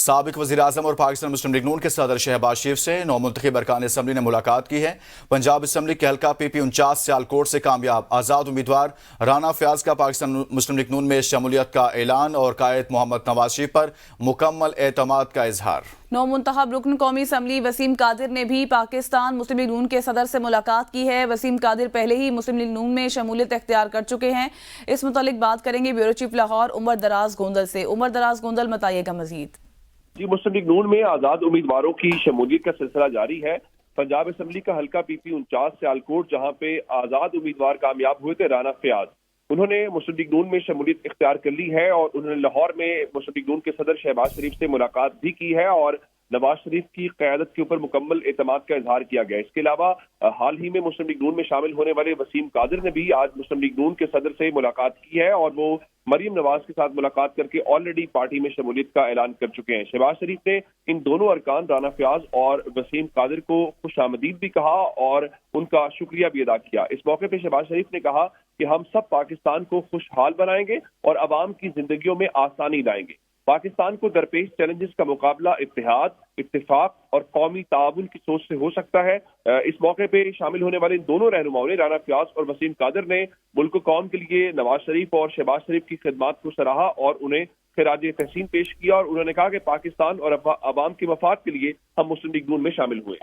سابق وزیراعظم اور پاکستان مسلم لیگ نون کے صدر شہباز شریف سے نومنتخب ارکان اسمبلی نے ملاقات کی ہے۔ پنجاب اسمبلی کے حلقہ پی پی 49 سیالکوٹ سے کامیاب آزاد امیدوار رانا فیاض کا پاکستان مسلم لیگ نون میں شمولیت کا اعلان اور قائد محمد نواز شریف پر مکمل اعتماد کا اظہار۔ نومنتخب رکن قومی اسمبلی وسیم قادر نے بھی پاکستان مسلم لیگ نون کے صدر سے ملاقات کی ہے۔ وسیم قادر پہلے ہی مسلم لیگ نون میں شمولیت اختیار کر چکے ہیں۔ اس متعلق بات کریں گے بیورو چیف لاہور عمر دراز گوندل سے۔ عمر دراز گوندل بتائیے گا مزید۔ جی، مسلم لیگ نون میں آزاد امیدواروں کی شمولیت کا سلسلہ جاری ہے۔ پنجاب اسمبلی کا حلقہ پی پی 49 سیالکوٹ جہاں پہ آزاد امیدوار کامیاب ہوئے تھے رانا فیاض، انہوں نے مسلم لیگ نون میں شمولیت اختیار کر لی ہے اور انہوں نے لاہور میں مسلم لیگ نون کے صدر شہباز شریف سے ملاقات بھی کی ہے اور نواز شریف کی قیادت کے اوپر مکمل اعتماد کا اظہار کیا گیا۔ اس کے علاوہ حال ہی میں مسلم لیگ نون میں شامل ہونے والے وسیم قادر نے بھی آج مسلم لیگ نون کے صدر سے ملاقات کی ہے اور وہ مریم نواز کے ساتھ ملاقات کر کے آلریڈی پارٹی میں شمولیت کا اعلان کر چکے ہیں۔ شہباز شریف نے ان دونوں ارکان رانا فیاض اور وسیم قادر کو خوش آمدید بھی کہا اور ان کا شکریہ بھی ادا کیا۔ اس موقع پہ شہباز شریف نے کہا کہ ہم سب پاکستان کو خوشحال بنائیں گے اور عوام کی زندگیوں میں آسانی لائیں گے۔ پاکستان کو درپیش چیلنجز کا مقابلہ اتحاد، اتفاق اور قومی تعاون کی سوچ سے ہو سکتا ہے۔ اس موقع پہ شامل ہونے والے دونوں رہنماؤں نے رانا فیاض اور وسیم قادر نے ملک و قوم کے لیے نواز شریف اور شہباز شریف کی خدمات کو سراہا اور انہیں خراج تحسین پیش کیا اور انہوں نے کہا کہ پاکستان اور عوام کے مفاد کے لیے ہم مسلم لیگ نون میں شامل ہوئے۔